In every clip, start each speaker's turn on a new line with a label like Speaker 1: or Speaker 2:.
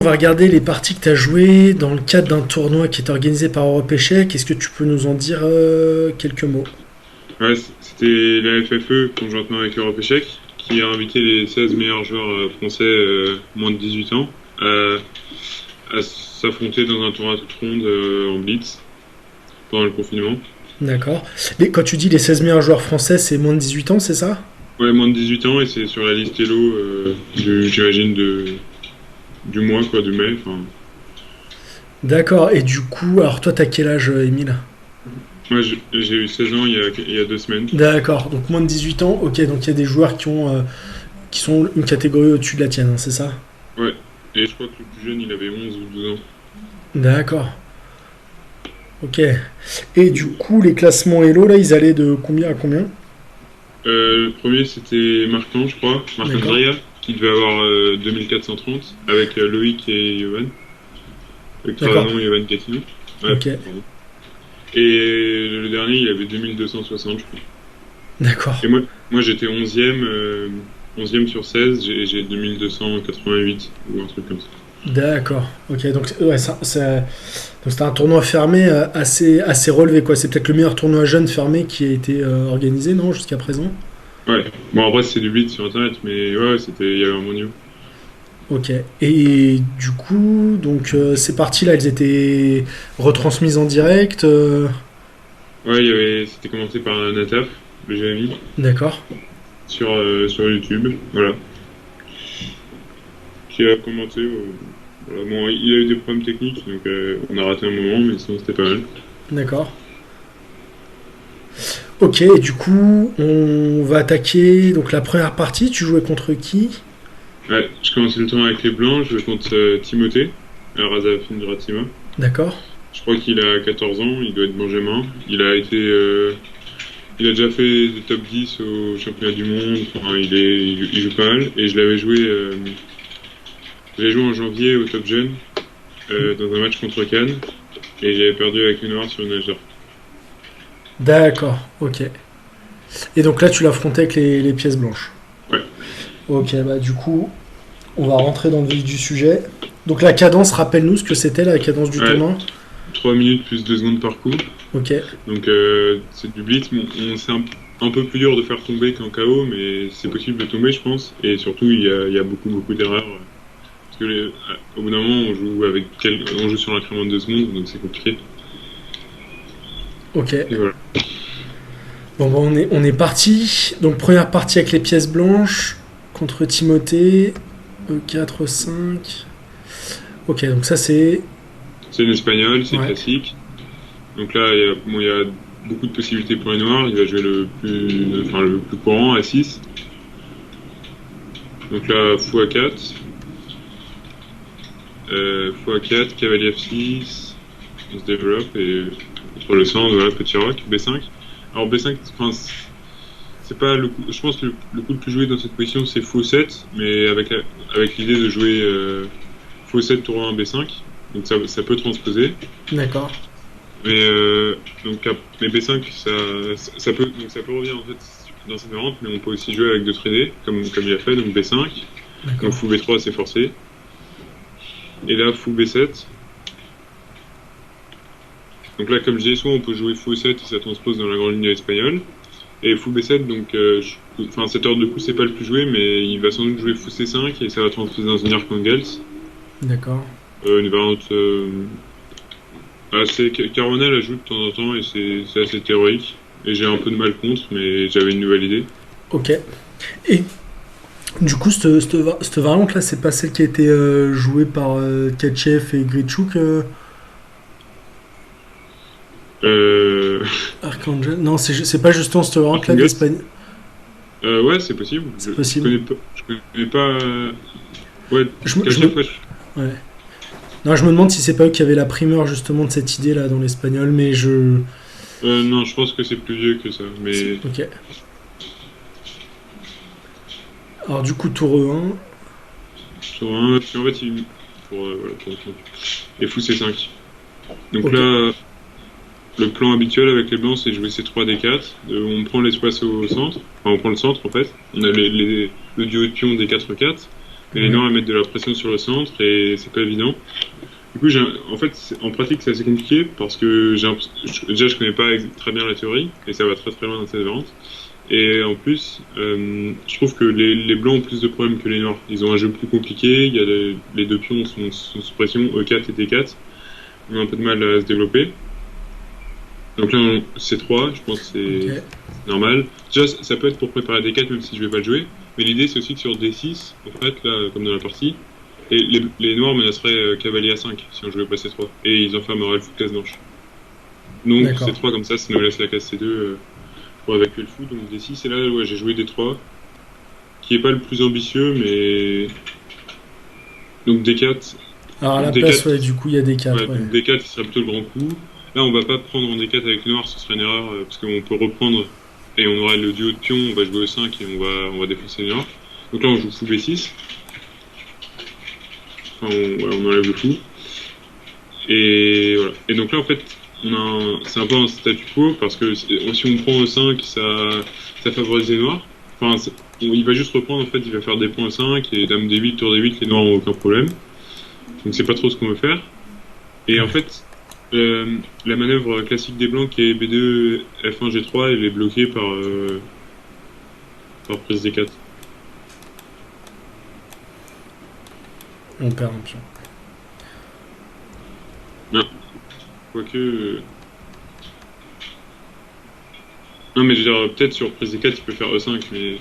Speaker 1: On va regarder les parties que tu as jouées dans le cadre d'un tournoi qui est organisé par Europe Échec. Est-ce que tu peux nous en dire quelques mots?
Speaker 2: Ouais, c'était la FFE conjointement avec Europe Échec qui a invité les 16 meilleurs joueurs français moins de 18 ans à s'affronter dans un tournoi à toute ronde en blitz pendant le confinement.
Speaker 1: D'accord. Quand tu dis les 16 meilleurs joueurs français, c'est moins de 18 ans, c'est ça?
Speaker 2: Ouais, moins de 18 ans et c'est sur la liste Elo j'imagine du mois quoi, du mai. Enfin,
Speaker 1: D'accord. Et du coup, alors toi, t'as quel âge, Émile?
Speaker 2: moi j'ai eu 16 ans il y a 2 semaines.
Speaker 1: D'accord. Donc moins de 18 ans. Ok. Donc il y a des joueurs qui sont une catégorie au-dessus de la tienne, hein, c'est ça?
Speaker 2: Ouais, et je crois que le plus jeune il avait 11 ou 12 ans.
Speaker 1: D'accord. Ok. Et du coup, les classements Elo, là, ils allaient de combien à combien?
Speaker 2: Le premier c'était Marc-Ange, je crois,
Speaker 1: D'accord.
Speaker 2: Marc-Andrea, qui devait avoir 2430 avec Loïc et Johan. Avec
Speaker 1: D'accord.
Speaker 2: Travanon et Johan Catino. Ouais,
Speaker 1: Ok.
Speaker 2: pardon. Et le dernier, il avait 2260, je crois.
Speaker 1: D'accord.
Speaker 2: Et moi j'étais 11e sur 16, j'ai 2288 ou un truc comme ça.
Speaker 1: D'accord. Ok. Donc, ouais, donc c'était un tournoi fermé assez relevé, quoi. C'est peut-être le meilleur tournoi jeune fermé qui a été organisé, non, jusqu'à présent?
Speaker 2: Ouais, bon après c'est du blitz sur internet, mais ouais, il y avait un bon niveau.
Speaker 1: Ok. Et du coup, donc ces parties-là, elles étaient retransmises en direct.
Speaker 2: Ouais, c'était commencé par Nataf, le GMI,
Speaker 1: D'accord.
Speaker 2: sur YouTube, voilà, qui a commenté. Voilà. Bon, il a eu des problèmes techniques, donc on a raté un moment, mais sinon c'était pas mal.
Speaker 1: D'accord. Ok. Et du coup, on va attaquer. Donc la première partie, tu jouais contre qui?
Speaker 2: Ouais, je commençais le tournoi avec les blancs, je vais contre Timothée, à Razafin Ratima.
Speaker 1: D'accord.
Speaker 2: Je crois qu'il a 14 ans, il doit être benjamin. Il a déjà fait des top 10 au championnat du monde, enfin, il joue pas mal. Et je l'ai joué en janvier au top jeune, dans un match contre Cannes, et j'avais perdu avec une noire sur une nageur.
Speaker 1: D'accord. Ok. Et donc là, tu l'affrontais avec les pièces blanches.
Speaker 2: Ouais,
Speaker 1: Ok. Bah du coup, on va rentrer dans le vif du sujet. Donc la cadence, rappelle-nous ce que c'était la cadence du
Speaker 2: ouais,
Speaker 1: tournoi.
Speaker 2: 3 minutes plus 2 secondes par coup.
Speaker 1: Ok,
Speaker 2: Donc c'est du blitz. Bon, c'est un peu plus dur de faire tomber qu'en KO, mais c'est possible de tomber, je pense. Et surtout, il y a beaucoup d'erreurs. Parce que au bout d'un moment, on joue sur l'incrément de 2 secondes, donc c'est compliqué.
Speaker 1: ok.
Speaker 2: Et voilà.
Speaker 1: Bon, bah, on est parti. Donc première partie avec les pièces blanches contre Timothée. E4, 5. Ok, donc ça c'est...
Speaker 2: C'est une espagnole, c'est
Speaker 1: Ouais,
Speaker 2: classique. Donc là, il y a beaucoup de possibilités pour les noirs. Il va jouer le plus courant à 6. Donc là, fou A4. Fou A4, cavalier F6. On se développe et sur le centre, voilà, petit roc, B5. Alors B5, enfin, c'est pas le coup. Je pense que le coup le plus joué dans cette position, c'est fou 7, mais avec l'idée de jouer fou 7, tour 1, B5. Donc ça peut transposer.
Speaker 1: d'accord.
Speaker 2: Mais mais B5, ça peut revenir en fait dans cette variante, mais on peut aussi jouer avec d'autres idées, comme il a fait, donc B5. Donc
Speaker 1: D'accord.
Speaker 2: fou B3, c'est forcé. Et là, fou B7. Donc là, comme je disais, soit on peut jouer fou 7 et ça transpose dans la grande ligne espagnole. Et fou B7, donc, enfin, cet ordre de coup, c'est pas le plus joué, mais il va sans doute jouer fou C5 et ça va transposer dans une Archangels.
Speaker 1: D'accord.
Speaker 2: Une variante Caronel ajoute de temps en temps et c'est assez théorique. Et j'ai un peu de mal contre, mais j'avais une nouvelle idée.
Speaker 1: Ok. Et du coup, cette variante là, c'est pas celle qui a été jouée par Tchatchev et Gritchouk,
Speaker 2: Euh...
Speaker 1: Archangel? Non, c'est pas justement cette variante là
Speaker 2: Archangels?
Speaker 1: d'Espagne.
Speaker 2: Ouais, c'est possible.
Speaker 1: C'est
Speaker 2: Je
Speaker 1: possible.
Speaker 2: connais pas. Je connais pas. Ouais,
Speaker 1: Je me...
Speaker 2: Kachev, ouais.
Speaker 1: Ouais. Non, je me demande si c'est pas eux qui avaient la primeur justement de cette idée là dans l'espagnol, mais je.
Speaker 2: Non, je pense que c'est plus vieux que ça. Mais
Speaker 1: Ok. Alors du coup, tour E1.
Speaker 2: sur un, puis en fait, voilà, et fou C5. Donc
Speaker 1: Ok.
Speaker 2: là, le plan habituel avec les blancs, c'est jouer C3 D4. On prend l'espace au centre. Enfin, on prend le centre en fait. On a le duo de pions D4 4. Mais les noirs ils mettent de la pression sur le centre et c'est pas évident. Du coup, en fait, en pratique, c'est assez compliqué parce que déjà, je connais pas très bien la théorie et ça va très très loin dans cette variante. Et en plus, je trouve que les blancs ont plus de problèmes que les noirs. Ils ont un jeu plus compliqué. Il y a les deux pions sont sous pression, E4 et D4. On a un peu de mal à se développer. Donc là, C3, je pense que c'est normal. Déjà, ça peut être pour préparer D4 même si je vais pas le jouer. Mais l'idée, c'est aussi que sur D6, en fait, là, comme dans la partie, et les noirs menaceraient cavalier A5 si on jouait pas C3. Et ils enfermeraient le fou de case blanche. Donc C3 comme ça nous laisse la case C2 pour évacuer le fou. Donc D6, et là ouais, j'ai joué D3, qui est pas le plus ambitieux, mais... Donc D4...
Speaker 1: Alors à la
Speaker 2: D4,
Speaker 1: place, ouais, du coup, il y a D4.
Speaker 2: Ouais, donc D4, qui serait plutôt le grand coup. Là, on va pas prendre en D4 avec le noir, ce serait une erreur, parce qu'on peut reprendre, et on aura le duo de pions, on va jouer E5 et on va défoncer le noir. Donc là, on joue fou B6. Enfin, on enlève le fou. Et voilà. Et donc là, en fait, c'est un peu un statu quo parce que si on prend E5, ça favorise les noirs. Enfin, il va juste reprendre, en fait, il va faire des points E5 et dame D8, tour D8, les noirs n'ont aucun problème. Donc c'est pas trop ce qu'on veut faire. Et en fait, la manœuvre classique des blancs qui est B2, F1, G3, elle est bloquée par prise D4.
Speaker 1: On perd un pion.
Speaker 2: Non. Quoique... Non, mais je veux dire, peut-être sur prise D4, il peut faire E5, mais...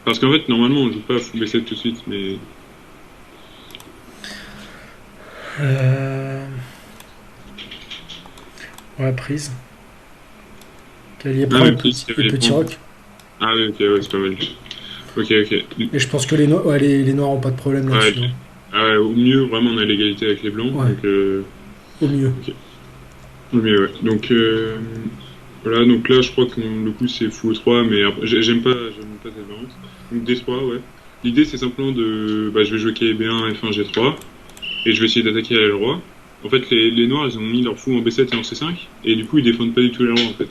Speaker 2: Parce qu'en fait, normalement, on joue pas fou B7 tout de suite, mais...
Speaker 1: Ouais, prise. Cavalier prend et petit roc.
Speaker 2: Ah oui, ok, ouais, c'est pas mal. Ok.
Speaker 1: Et je pense que les noirs ont pas de problème là-dessus.
Speaker 2: Ouais, au mieux, vraiment, on a l'égalité avec les blancs.
Speaker 1: Ouais.
Speaker 2: Donc,
Speaker 1: au mieux.
Speaker 2: Okay. Au mieux, ouais. Donc, voilà, donc là, je crois que le coup, c'est fou E3, mais j'aime pas cette variante. Donc, D3, ouais. L'idée, c'est simplement de... je vais jouer KB1, F1, G3, et je vais essayer d'attaquer à l'aile roi. En fait, les noirs, ils ont mis leur fou en B7 et en C5, et du coup, ils défendent pas du tout l'aile roi, en fait.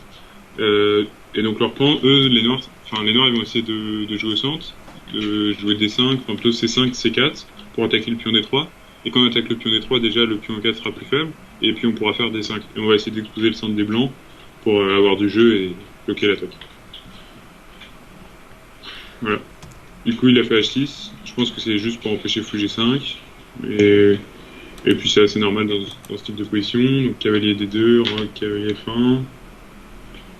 Speaker 2: Et donc, leur plan, eux, les noirs, ils vont essayer de jouer au centre, de jouer D5, enfin plutôt C5, C4, pour attaquer le pion D3. Et quand on attaque le pion D3, déjà, le pion 4 sera plus faible, et puis on pourra faire D5. Et on va essayer d'exposer le centre des blancs pour avoir du jeu et bloquer l'attaque. Voilà. Du coup, il a fait H6. Je pense que c'est juste pour empêcher fou G5. Et puis c'est assez normal dans ce type de position. Donc cavalier D2, roi, cavalier F1.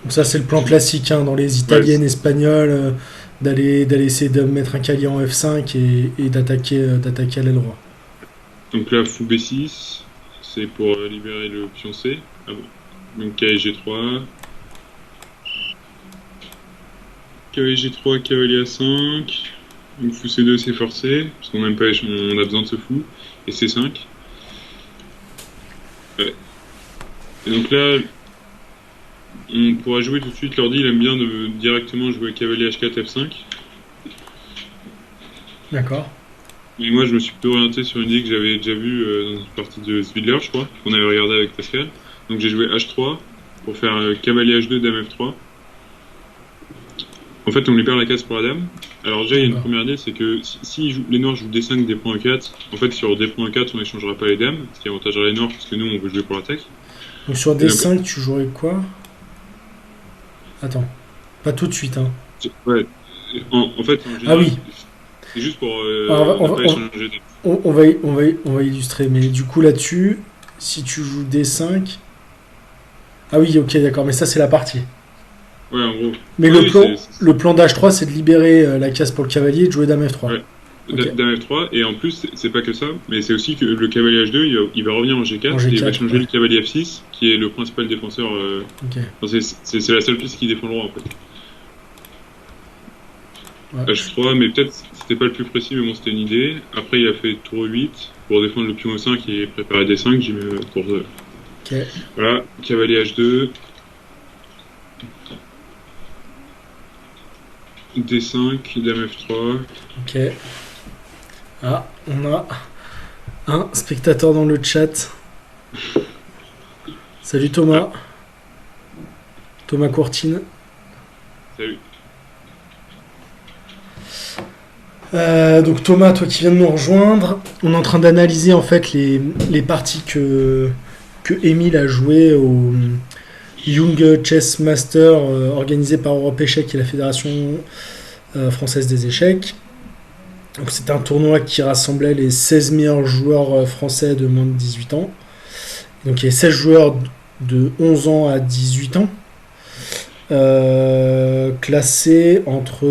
Speaker 1: Donc ça c'est le plan classique hein, dans les italiennes, espagnoles, d'aller essayer de mettre un cavalier en F5 et d'attaquer à l'aile roi.
Speaker 2: Donc là fou B6, c'est pour libérer le pion C. Ah bon. Donc cavalier G3. Cavalier G3, cavalier A5. Donc fou C2 c'est forcé, parce qu'on n'aime pas, on a besoin de ce fou. Et C5. Ouais. Et donc là, on pourra jouer tout de suite. L'ordi, il aime bien de directement jouer cavalier H4, F5.
Speaker 1: D'accord.
Speaker 2: Et moi, je me suis plutôt orienté sur une idée que j'avais déjà vue dans une partie de Zwiedler, je crois, qu'on avait regardé avec Pascal. Donc j'ai joué H3 pour faire cavalier H2, dame F3. En fait, on lui perd la case pour la dame. Alors déjà, il y a une première idée, c'est que si les noirs jouent D5, D.4, en fait, sur D.4, on n'échangera pas les dames, ce qui avantagerait les noirs, parce que nous, on veut jouer pour l'attaque.
Speaker 1: Donc sur D5, tu jouerais quoi? Attends, pas tout de suite, hein.
Speaker 2: Ouais, en fait, en général,
Speaker 1: oui.
Speaker 2: C'est juste pour
Speaker 1: on va illustrer, mais du coup, là-dessus, si tu joues D5... Ah oui, ok, d'accord, mais ça, c'est la partie.
Speaker 2: Ouais, en gros.
Speaker 1: Mais le plan d'H3, c'est de libérer la case pour le cavalier et de jouer dame F3.
Speaker 2: Ouais. Okay. Dame F3, et en plus, c'est pas que ça, mais c'est aussi que le cavalier H2, il va revenir en G4, et il va changer le cavalier F6, qui est le principal défenseur. Enfin, c'est la seule piste qui défend le roi, en fait. Ouais. H3, mais peut-être c'était pas le plus précis, mais bon, c'était une idée. Après, il a fait tour 8 pour défendre le pion E5 et préparer D5, j'ai mis pour. Voilà, cavalier H2. D5, dame F3.
Speaker 1: Ok. Ah, on a un spectateur dans le chat. Salut Thomas. Thomas Courtine.
Speaker 2: Salut.
Speaker 1: Donc Thomas, toi qui viens de nous rejoindre, on est en train d'analyser en fait les parties que Émile a jouées au Young Chess Master organisé par Europe Échecs et la Fédération française des échecs. Donc c'était un tournoi qui rassemblait les 16 meilleurs joueurs français de moins de 18 ans. Donc il y a 16 joueurs de 11 ans à 18 ans, classés entre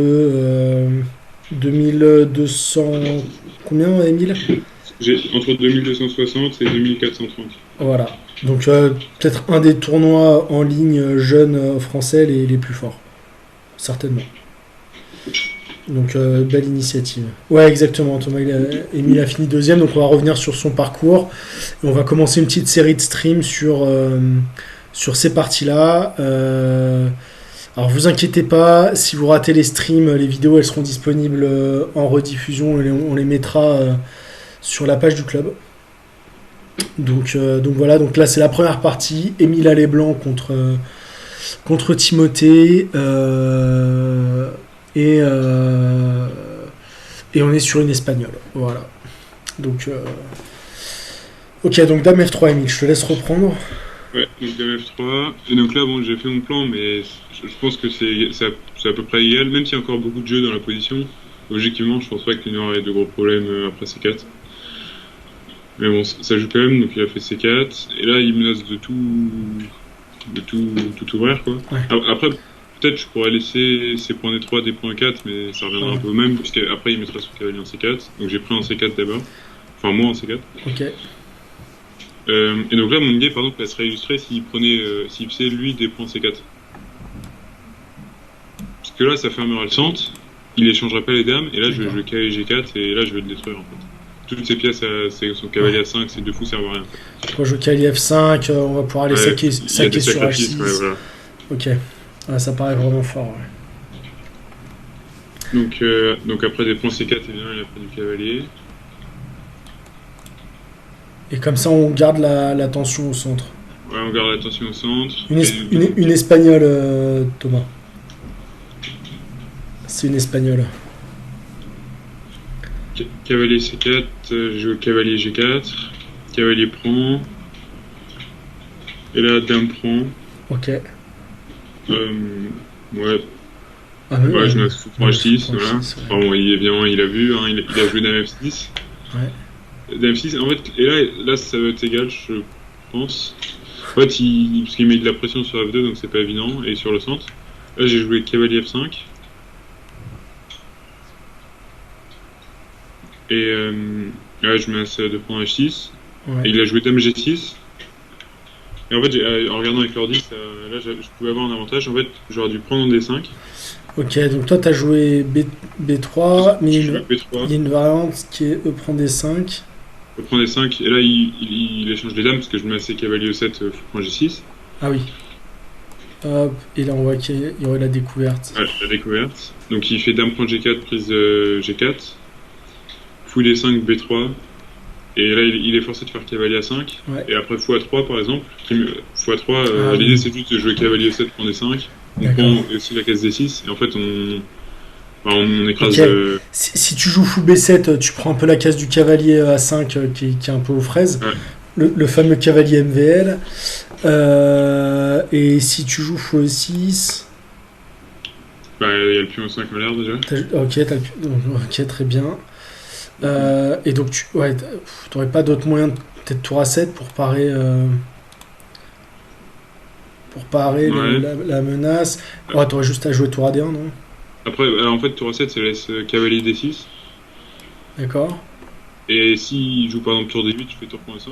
Speaker 1: 2200... Combien, Émile?
Speaker 2: J'ai entre 2260 et 2430.
Speaker 1: Voilà. Donc peut-être un des tournois en ligne jeunes français les plus forts. Certainement. Donc belle initiative. Ouais, exactement. Thomas, Émile a fini deuxième, donc on va revenir sur son parcours. Et on va commencer une petite série de streams sur ces parties-là. Alors vous inquiétez pas, si vous ratez les streams, les vidéos elles seront disponibles en rediffusion. On les mettra sur la page du club. Donc voilà, donc là c'est la première partie. Émile Allais-Blanc contre Timothée. Et on est sur une espagnole. Voilà. Donc, ok, donc Dame F3, Émile, je te laisse reprendre.
Speaker 2: Ouais, donc Dame F3. Et donc là, bon, j'ai fait mon plan, mais je pense que c'est à peu près égal, même s'il y a encore beaucoup de jeux dans la position. Objectivement, je pense pas qu'il y aurait de gros problèmes après C4. Mais bon, ça joue quand même, donc il a fait C4. Et là, il menace de tout ouvrir, quoi.
Speaker 1: Ouais.
Speaker 2: Après, peut-être je pourrais laisser ses points D3, des points 4, mais ça reviendra un peu au même, puisqu'après il mettra son cavalier en C4. Donc j'ai pris en C4 d'abord. Enfin, moi en C4.
Speaker 1: Ok.
Speaker 2: Et donc là, mon idée, par exemple, elle serait illustrée s'il faisait lui des points C4. Parce que là, ça fermerait le centre, il échangerait pas les dames, et là je vais jouer cavalier G4, et là je vais le détruire en fait. Toutes ces pièces, c'est son cavalier A5, ces deux fous servent à rien.
Speaker 1: Pour jouer cavalier F5, on va pouvoir aller saquer sur H6.
Speaker 2: Ouais, voilà.
Speaker 1: Ok. Ouais, ça paraît vraiment fort.
Speaker 2: Ouais. Donc après des points C4, évidemment, il a pris du cavalier.
Speaker 1: Et comme ça, on garde la tension au centre.
Speaker 2: Ouais, on garde la tension au centre.
Speaker 1: Une espagnole, Thomas. C'est une espagnole.
Speaker 2: Cavalier C4, je joue cavalier G4. Cavalier prend. Et là, dame prend.
Speaker 1: Ok.
Speaker 2: Ouais.
Speaker 1: Ah, mais
Speaker 2: ouais, je mets sous H6, voilà.
Speaker 1: Ouais.
Speaker 2: Enfin, bon, évidemment, il a vu, hein, il a joué dame F6.
Speaker 1: Ouais.
Speaker 2: Dame F6, en fait, et là, ça va être égal, je pense. En fait, parce qu'il met de la pression sur F2, donc c'est pas évident, et sur le centre. Là, j'ai joué cavalier F5. Et là, je mets de points H6.
Speaker 1: Ouais.
Speaker 2: Et il a joué dame G6. Et en fait, en regardant avec l'ordi, là, je pouvais avoir un avantage. En fait, j'aurais dû prendre en D5.
Speaker 1: Ok, donc toi, t'as joué B3, mais il
Speaker 2: B3.
Speaker 1: y a une variante qui est E prend D5.
Speaker 2: Je prends D5, et là, il échange les dames, parce que je mets assez cavalier E7, prend G6.
Speaker 1: Ah oui. Hop, et là, on voit qu'il y aurait la découverte.
Speaker 2: Ouais, la découverte. Donc, il fait dame prend G4, prise G4. Fou D5, B3. Et là, il est forcé de faire cavalier A5.
Speaker 1: Ouais.
Speaker 2: Et après, fou A3, par exemple. Fou A3, l'idée, c'est juste de jouer cavalier E7 pour D5. On prend aussi la case D6. Et en fait, on écrase...
Speaker 1: Okay. Si tu joues fou B7, tu prends un peu la case du cavalier A5 qui est un peu aux fraises. Ouais. Le fameux cavalier MVL. Et si tu joues fou E6...
Speaker 2: Bah, il y a le pion E5 en l'air, déjà.
Speaker 1: Ok, très bien. Et donc, tu n'aurais pas d'autres moyens, peut-être tour A7 pour parer,
Speaker 2: ouais.
Speaker 1: la menace. Ouais, tu aurais juste à jouer tour A-D1, non?
Speaker 2: Après, en fait, tour A7, ça laisse cavalier D6.
Speaker 1: D'accord.
Speaker 2: Et s'il joue par exemple tour D8, je fais tour E5.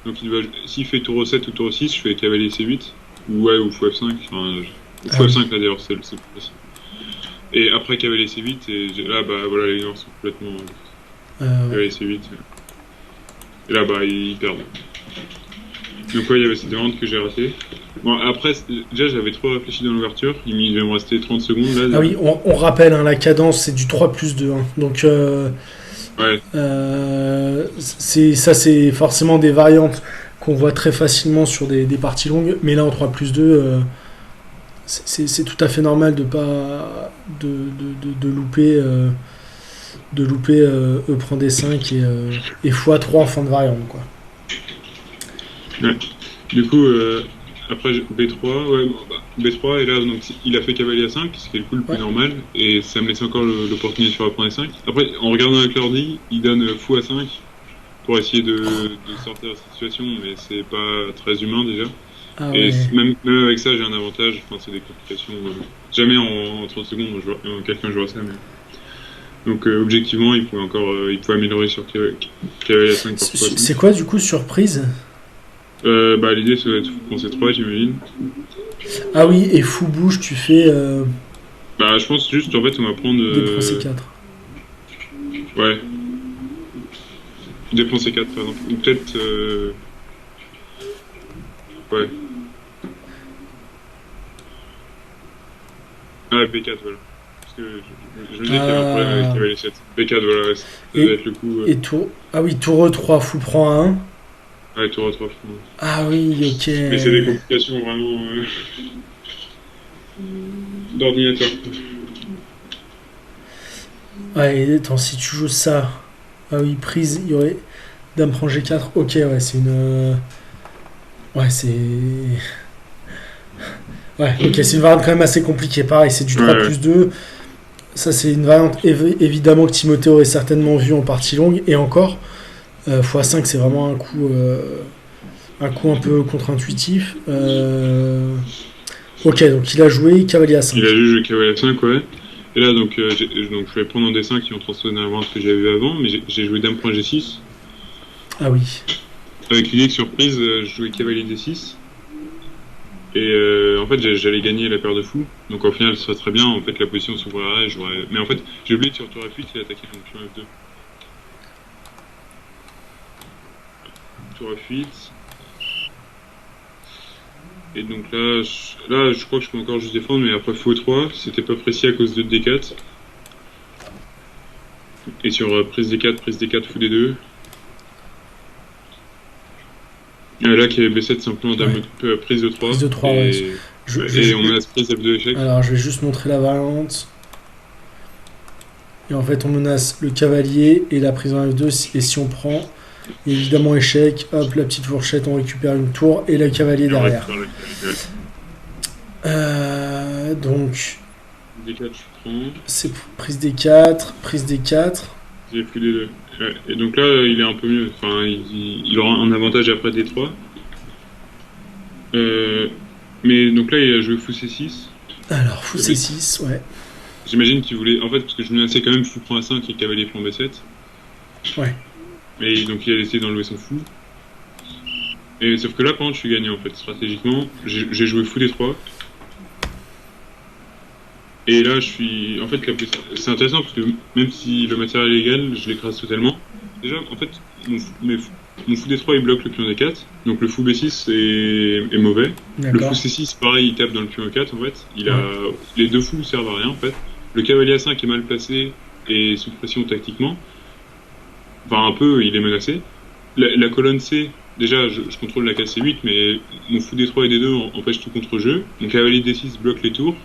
Speaker 2: Donc s'il fait tour E7 ou tour E6, je fais cavalier C8. Ou fou F5. Enfin, fou F5 là d'ailleurs, c'est le plus facile. Et après cavalier C8, et là, bah voilà, les noirs sont complètement... Cavalier C8. Et là, bah, ils perdent. Donc ouais, il y avait cette demande que j'ai ratée. Bon, après, déjà, j'avais trop réfléchi dans l'ouverture. Il devait me rester 30 secondes, là.
Speaker 1: Ah oui, on rappelle, hein, la cadence, c'est du 3+2. Hein. Donc,
Speaker 2: ouais.
Speaker 1: C'est forcément des variantes qu'on voit très facilement sur des parties longues. Mais là, en 3+2... c'est tout à fait normal de pas de louper de louper E prend D5 et x3 en fin de variante, quoi.
Speaker 2: Ouais. Du coup, après B3, ouais, bon, bah, B3, et là, donc, il a fait cavalier A5, ce qui est le coup le plus
Speaker 1: Ouais.
Speaker 2: normal, et ça me laisse encore l'opportunité sur A D5. Après, en regardant avec l'ordi, il donne fou A5 pour essayer de sortir de cette situation, mais c'est pas très humain déjà.
Speaker 1: Ah
Speaker 2: Et
Speaker 1: ouais.
Speaker 2: même avec ça, j'ai un avantage, enfin, c'est des complications. Jamais en 30 secondes, quelqu'un jouera ça, mais. Donc, objectivement, il pouvait améliorer sur cavalier A5 par fou
Speaker 1: C'est
Speaker 2: A5.
Speaker 1: quoi du coup surprise?
Speaker 2: Bah, l'idée, c'est d'être fou prend C3, j'imagine.
Speaker 1: Ah oui, et fou bouge, tu fais
Speaker 2: Bah, je pense juste, en fait, on va prendre.
Speaker 1: D prend C4.
Speaker 2: Ouais, dépenser 4 par exemple. Ou peut-être. Ouais. Ah, B4, voilà. Parce que je me disais qu'il y avait un problème avec cavalier 7. B4, voilà, ouais, ça doit être le coup.
Speaker 1: Et tour. Ah oui, tour E3, fou prend à 1.
Speaker 2: Ouais, tour à 3 francs.
Speaker 1: Ah oui, ok.
Speaker 2: Mais c'est des complications vraiment. D'ordinateur.
Speaker 1: Ouais, et attends, si tu joues ça. Ah oui, prise, il y aurait. Dame prend G4. Ok, ouais, c'est une. Ouais, c'est. Ouais, ok, c'est une variante quand même assez compliquée. Pareil, c'est du 3
Speaker 2: Ouais, ouais.
Speaker 1: plus 2. Ça, c'est une variante évidemment que Timothée aurait certainement vue en partie longue. Et encore, x5, c'est vraiment un coup un peu contre-intuitif. Ok, donc il a joué cavalier à
Speaker 2: Il a
Speaker 1: 5.
Speaker 2: juste joué cavalier 5, ouais. Et là, donc je vais prendre un dessin qui ont transformé la vente que j'avais vu avant, mais j'ai joué dame point G6.
Speaker 1: Ah oui.
Speaker 2: Avec l'idée que surprise, je jouais cavalier D6. Et en fait, j'allais gagner la paire de fous. Donc au final, ce serait très bien. En fait, la position s'ouvrirait. Mais en fait, j'ai oublié de sur tour F8 et attaquer mon pion F2. Tour F8. Et donc là, je crois que je peux encore juste défendre, mais après fou 3, c'était pas précis à cause de D4. Et sur prise D4, fou D2. Là, qui avait B7, simplement dame, prise de 3.
Speaker 1: Prise de 3, ouais.
Speaker 2: Et on menace prise F2 échec.
Speaker 1: Alors, je vais juste montrer la variante. Et en fait, on menace le cavalier et la prise en F2. Et si on prend, évidemment, échec. Hop, la petite fourchette, on récupère une tour et le cavalier derrière. Donc,
Speaker 2: D4, je prends.
Speaker 1: c'est prise D4, prise D4.
Speaker 2: J'ai fou D2. Ouais. Et donc là, il est un peu mieux. Enfin, il aura un avantage après D3. Mais donc là, il a joué fou C6.
Speaker 1: Alors, fou C6, ouais.
Speaker 2: J'imagine qu'il voulait. En fait, parce que je menaçais quand même fou prend A5 et cavalier prend B7.
Speaker 1: Ouais.
Speaker 2: Et donc il a essayé d'enlever son fou. Et sauf que là, par contre, je suis gagné en fait. Stratégiquement, j'ai joué fou D3. Et là, je suis. En fait, c'est intéressant parce que même si le matériel est égal, je l'écrase totalement. Déjà, en fait, mon fou D3 il bloque le pion D4. Donc le fou B6 est mauvais. Le fou C6, pareil, il tape dans le pion E4 en fait. Les deux fous servent à rien en fait. Le cavalier A5 est mal placé et sous pression tactiquement. Enfin, un peu, il est menacé. La colonne C, déjà, je contrôle la case C8, mais mon fou D3 et D2 empêchent tout contre-jeu. Mon cavalier D6 bloque les tours.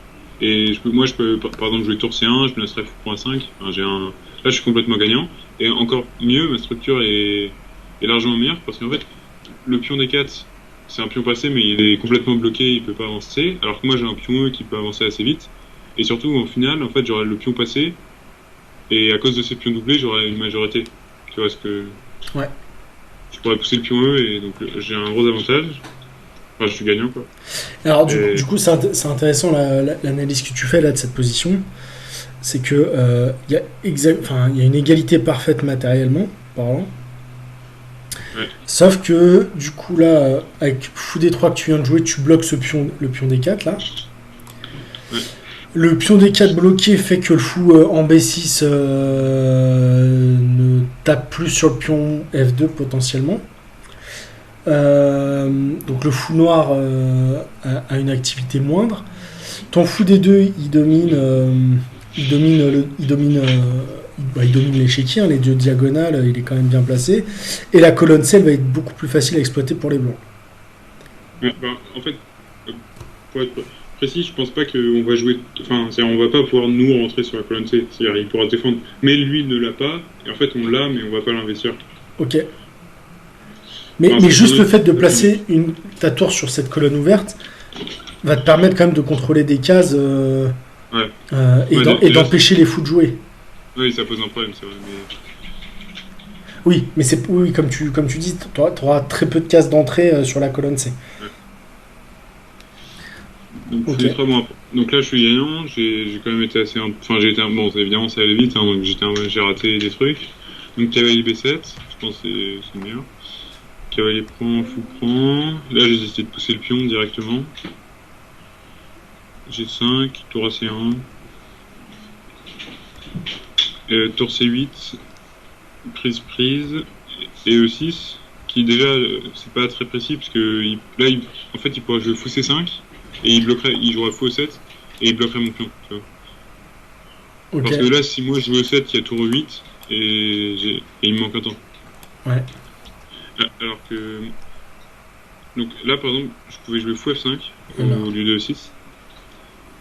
Speaker 2: Et moi, je peux, par exemple, jouer tour C1, je menacerai fou point 5. Enfin, là, je suis complètement gagnant. Et encore mieux, ma structure est largement meilleure parce qu'en fait, le pion D4, c'est un pion passé, mais il est complètement bloqué, il peut pas avancer. Alors que moi, j'ai un pion E qui peut avancer assez vite. Et surtout, en finale, en fait, j'aurai le pion passé. Et à cause de ces pions doublés, j'aurai une majorité. Tu vois ce que.
Speaker 1: Ouais.
Speaker 2: Je pourrais pousser le pion E et donc j'ai un gros avantage. Enfin, je suis gagnant quoi.
Speaker 1: Alors, du coup, c'est intéressant l'analyse que tu fais là de cette position. C'est que il y a une égalité parfaite matériellement parlant.
Speaker 2: Ouais.
Speaker 1: Sauf que du coup là, avec fou D3 que tu viens de jouer, tu bloques le pion D4 là.
Speaker 2: Ouais.
Speaker 1: Le pion D4 bloqué fait que le fou en B6 ne tape plus sur le pion F2 potentiellement. Donc le fou noir a une activité moindre. Ton fou D2 il domine l'échiquier, hein, les deux diagonales, il est quand même bien placé. Et la colonne C elle va être beaucoup plus facile à exploiter pour les blancs.
Speaker 2: Ouais, bah, en fait, pour être précis, je pense pas qu'on va jouer. Enfin, c'est-à-dire, on va pas pouvoir nous rentrer sur la colonne C. C'est-à-dire, il pourra défendre. Mais lui ne l'a pas. Et en fait, on l'a, mais on va pas l'investir.
Speaker 1: Ok. Mais,
Speaker 2: Enfin,
Speaker 1: mais
Speaker 2: c'est
Speaker 1: juste
Speaker 2: un
Speaker 1: le
Speaker 2: autre-
Speaker 1: fait de placer ta tour sur cette colonne ouverte va te permettre quand même de contrôler des cases
Speaker 2: Ouais.
Speaker 1: et
Speaker 2: Ouais,
Speaker 1: et
Speaker 2: déjà,
Speaker 1: d'empêcher les fous de jouer.
Speaker 2: oui, ça pose un problème, c'est vrai. Mais...
Speaker 1: Oui, mais c'est oui, comme tu dis, tu auras très peu de cases d'entrée sur la colonne C.
Speaker 2: Ouais. Donc,
Speaker 1: Ok.
Speaker 2: fou D3, bon, donc là, je suis gagnant. J'ai quand même été assez. Enfin, j'ai été. Bon, évidemment, ça allait vite, hein, donc j'ai raté des trucs. Donc, cavalier B7, je pense que c'est le meilleur. Cavalier prend, fou prend. Là, j'ai décidé de pousser le pion directement. G5, tour AC1. Tour C8, prise, et E6, qui déjà, c'est pas très précis, parce que là, en fait, il pourrait jouer fou C5, et il jouerait fou E7, et il bloquerait mon pion. Tu vois.
Speaker 1: Ok.
Speaker 2: Parce que là, si moi je joue E7, il y a tour E8, et il me manque un temps.
Speaker 1: Ouais.
Speaker 2: Alors que. Donc là, par exemple, je pouvais jouer fou F5
Speaker 1: Alors.
Speaker 2: au lieu de E6.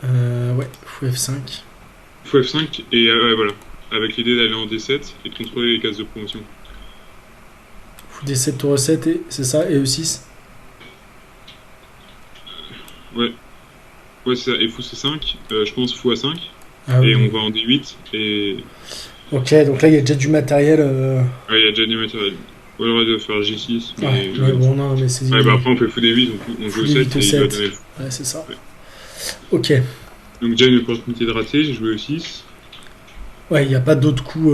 Speaker 1: Ouais, fou F5.
Speaker 2: Fou F5, et ouais, voilà. Avec l'idée d'aller en D7 et de contrôler les cases de promotion.
Speaker 1: Fou D7, tour E7, et c'est ça, et E6.
Speaker 2: Ouais, ouais c'est ça. Et fou C5, je pense fou A5.
Speaker 1: Ah
Speaker 2: Et
Speaker 1: oui.
Speaker 2: on va en D8. Et
Speaker 1: Ok, donc là il y a déjà du matériel.
Speaker 2: ouais, il y a déjà du matériel. Ou alors il doit faire G6. Mais,
Speaker 1: Ouais, bon, non, mais c'est.
Speaker 2: ouais, bah après on fait fou D8, donc on
Speaker 1: Fou
Speaker 2: joue
Speaker 1: D8
Speaker 2: 7 et il doit
Speaker 1: E7.
Speaker 2: donner le fou.
Speaker 1: Ouais, c'est ça.
Speaker 2: Ouais.
Speaker 1: Ok.
Speaker 2: Donc déjà une opportunité de rater, j'ai joué E6.
Speaker 1: Ouais, il n'y a pas d'autres coups.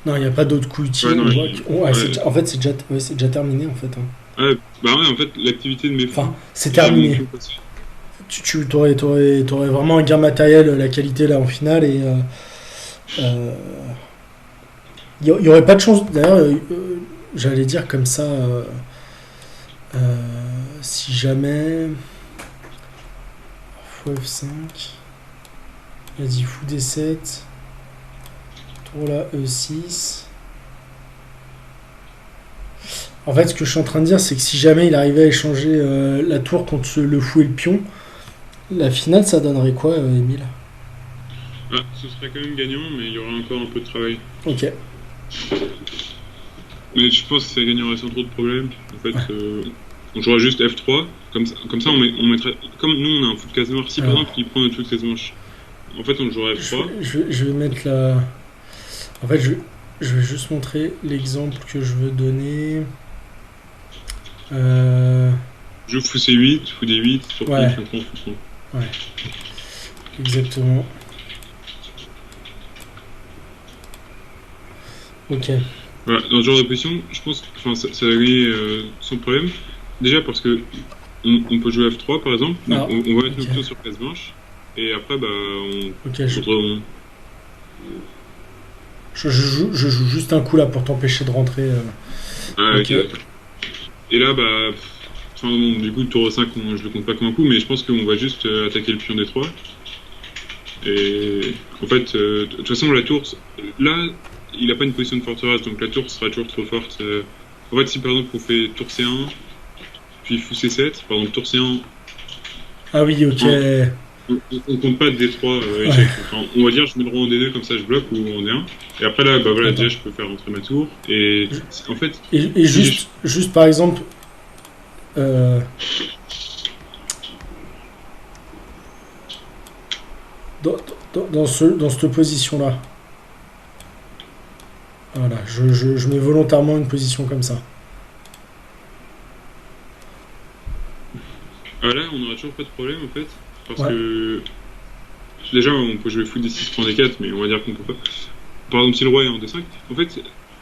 Speaker 1: Non, il n'y a pas d'autres coups utiles.
Speaker 2: Ouais, non,
Speaker 1: On voit ouais,
Speaker 2: ouais.
Speaker 1: en fait, c'est déjà terminé en fait. Hein.
Speaker 2: Ouais, bah ouais, en fait, l'activité de mes fous.
Speaker 1: Enfin, c'est
Speaker 2: j'ai mon
Speaker 1: terminé.
Speaker 2: pion passé.
Speaker 1: Tu t'aurais vraiment un gain matériel, la qualité là en finale et il y aurait pas de chance. D'ailleurs, j'allais dire comme ça, si jamais fou F5, vas-y fou D7, tour là E6. En fait, ce que je suis en train de dire, c'est que si jamais il arrivait à échanger la tour contre le fou et le pion, la finale, ça donnerait quoi, Émile?
Speaker 2: Ah, ce serait quand même gagnant, mais il y aurait encore un peu de travail.
Speaker 1: Ok.
Speaker 2: Mais je pense que ça gagnerait sans trop de problèmes. En fait, on jouera juste F3. Comme ça on mettrait. Comme nous, on a un fou de case noire. Si par
Speaker 1: Alors.
Speaker 2: exemple, il prend notre fou de case blanche, en fait, on jouera F3.
Speaker 1: Je vais mettre la. En fait, je vais juste montrer l'exemple que je veux donner.
Speaker 2: Je fou C8, fou D8, sur
Speaker 1: Ouais.
Speaker 2: pion, pion, fou prend.
Speaker 1: Ouais. Exactement. Ok.
Speaker 2: Voilà, dans ce genre de position, je pense que ça va gagner sans problème. Déjà parce que on peut jouer F3 par exemple, donc
Speaker 1: Ah,
Speaker 2: on va mettre nos
Speaker 1: ok.
Speaker 2: pions sur case blanche, et après bah
Speaker 1: Ok,
Speaker 2: on-
Speaker 1: je joue juste un coup là pour t'empêcher de rentrer.
Speaker 2: Ah,
Speaker 1: Ok.
Speaker 2: ok. Et là bah enfin bon, du coup tour 5 je le compte pas comme un coup, mais je pense qu'on va juste attaquer le pion D3. Et en fait, de toute façon la tour là il a pas une position de forteresse, donc la tour sera toujours trop forte. En fait si par exemple on fait tour C1, puis fou C7, par exemple tour C1.
Speaker 1: Ah oui, ok.
Speaker 2: On compte pas de D3 échec. Enfin, on va dire je mets le roi en D2 comme ça je bloque ou en D1. Et après là, bah voilà,
Speaker 1: Attends.
Speaker 2: déjà je peux faire rentrer ma tour. Et en fait,
Speaker 1: Et
Speaker 2: si
Speaker 1: juste par exemple. Dans cette position-là. Voilà, je mets volontairement une position comme ça.
Speaker 2: là, on n'aura toujours pas de problème en fait. Parce
Speaker 1: Ouais.
Speaker 2: que déjà on peut jouer fou D6 prend D4, mais on va dire qu'on peut pas. Par exemple, si le roi est en D5, en fait,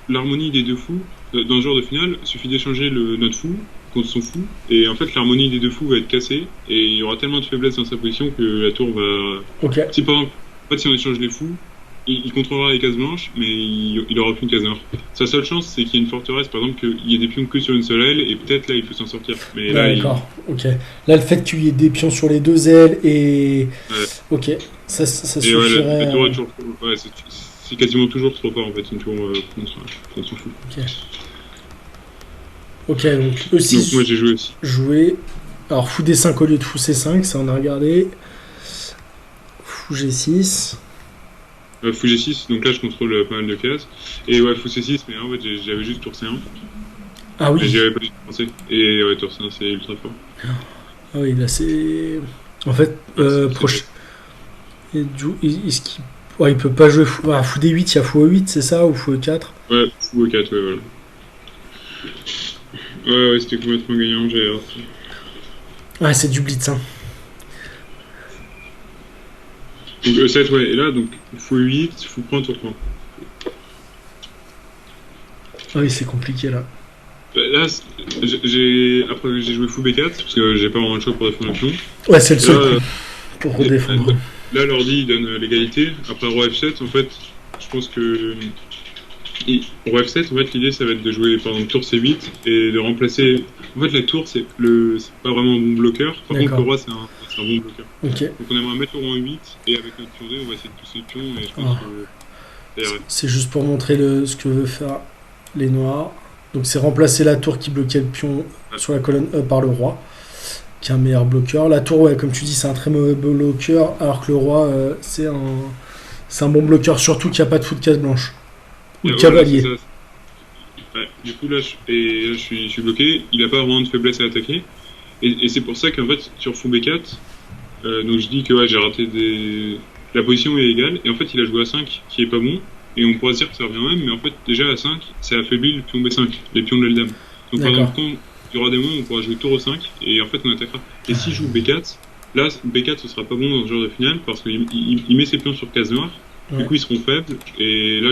Speaker 2: l'harmonie des deux fous, dans ce genre de finale, il suffit d'échanger notre fou contre son fou, et en fait, l'harmonie des deux fous va être cassée, et il y aura tellement de faiblesse dans sa position que la tour va.
Speaker 1: Ok.
Speaker 2: Si par exemple, en fait, si on échange les fous, il contrôlera les cases blanches, mais il aura aucune case noire. Sa seule chance, c'est qu'il y ait une forteresse, par exemple, qu'il y ait des pions que sur une seule aile, et peut-être là, il peut s'en sortir. Mais là,
Speaker 1: D'accord, ok. Là, le fait qu'il y ait des pions sur les deux ailes et.
Speaker 2: Ouais.
Speaker 1: Ok, ça
Speaker 2: Et ouais,
Speaker 1: suffirait.
Speaker 2: la tour est toujours. Ouais, c'est quasiment toujours trop fort, en fait, une tour contre son fou.
Speaker 1: Ok, donc E6
Speaker 2: Donc moi, j'ai joué aussi.
Speaker 1: joué. Alors fou D5 au lieu de fou C5, ça on a regardé. Fou G6.
Speaker 2: Fou G6, donc là je contrôle pas mal de cases. Et ouais, fou C6, mais en fait j'avais juste tour C1.
Speaker 1: Ah
Speaker 2: Mais j'y
Speaker 1: oui.
Speaker 2: avais pas du tout pensé. Et ouais, tour C1 c'est ultra fort.
Speaker 1: Ah oui, là c'est. En fait,
Speaker 2: Ouais,
Speaker 1: proche. Est-ce qu'il. Ouais, il peut pas jouer fou, fou D8, il y a fou E8, c'est ça, ou fou E4.
Speaker 2: ouais, fou E4, ouais, voilà. Ouais, c'était complètement gagnant, j'avais hâte.
Speaker 1: Ouais, c'est du blitz, hein.
Speaker 2: Donc E7, ouais, et là, donc fou E8, fou prend, tour prend.
Speaker 1: Ah oui, c'est compliqué là.
Speaker 2: Là, après j'ai joué fou B4, parce que j'ai pas vraiment le choix pour défendre le pion.
Speaker 1: Ouais, c'est le
Speaker 2: Et
Speaker 1: seul
Speaker 2: là,
Speaker 1: coup pour redéfendre.
Speaker 2: là, l'ordi il donne l'égalité. Après roi F7, en fait, je pense que roi F7, en fait, l'idée ça va être de jouer par exemple tour C8 et de remplacer. En fait, la tour c'est pas vraiment un bon bloqueur. Par contre, le
Speaker 1: D'accord.
Speaker 2: roi c'est un bon bloqueur.
Speaker 1: Ok.
Speaker 2: Donc on aimerait mettre le roi en 8 et avec notre pion D, on va essayer de pousser le pion et je pense
Speaker 1: Ah.
Speaker 2: que ça irait.
Speaker 1: C'est juste pour montrer ce que veut faire les noirs. Donc c'est remplacer la tour qui bloquait le pion sur la colonne E par le roi, qui est un meilleur bloqueur. La tour, ouais, comme tu dis, c'est un très mauvais bloqueur, alors que le roi, c'est un bon bloqueur, surtout qu'il n'y a pas de fou de case blanche. Ou de
Speaker 2: Voilà, c'est
Speaker 1: cavalier.
Speaker 2: ça. Ouais. Du coup, là, je suis bloqué. Il a pas vraiment de faiblesse à attaquer. Et c'est pour ça qu'en fait, sur fou B4, donc je dis que ouais, j'ai raté des. La position est égale. Et en fait, il a joué à 5, qui est pas bon. Et on pourrait se dire que ça revient même, mais en fait, déjà à 5, ça affaiblit le pion B5, les pions de l'aile dame. Donc par
Speaker 1: D'accord.
Speaker 2: exemple, quand il y aura des moments où on pourra jouer tour 5, et en fait, on attaquera. Et s'il joue B4, là, B4, ce sera pas bon dans ce genre de finale, parce qu'il met ses pions sur case noire. Du
Speaker 1: Ouais.
Speaker 2: coup, ils seront faibles. Et là,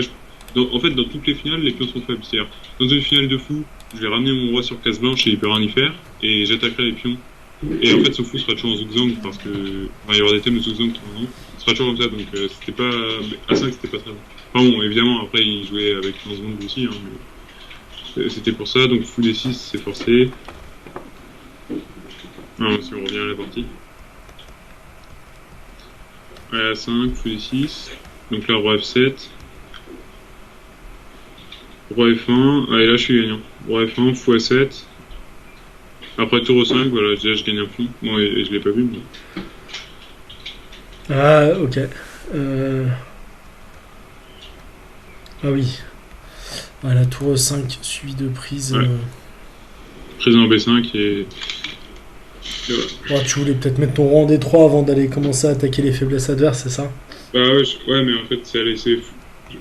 Speaker 2: en fait, dans toutes les finales, les pions sont faibles. C'est-à-dire, dans une finale de fou, je vais ramener mon roi sur case blanche et il peut rien y faire, et j'attaquerai les pions. Et en fait, son fou sera toujours en zugzang, parce que. Enfin, il y aura des thèmes de zugzang tout le monde. Ce sera toujours comme ça, donc c'était pas. À 5, c'était pas très bon. Enfin bon, évidemment, après, il jouait avec 15 secondes aussi, hein, mais c'était pour ça. Donc, fou D6, c'est forcé. Non, si on revient à la partie. Ouais, à 5, fou D6. Donc là, roi F7. Roi F1, allez là je suis gagnant. Roi F1, fou A7. Après tour 5, voilà, déjà je gagne un pion. Bon, et je l'ai pas vu, mais.
Speaker 1: Ah, ok. Euh, Ah oui. Ah, la tour 5 suivie de prise.
Speaker 2: Ouais. Président B5 et voilà.
Speaker 1: Ouais, tu voulais peut-être mettre ton rang en D3 avant d'aller commencer à attaquer les faiblesses adverses, c'est ça?
Speaker 2: Bah ouais, ouais, mais en fait, c'est à laisser.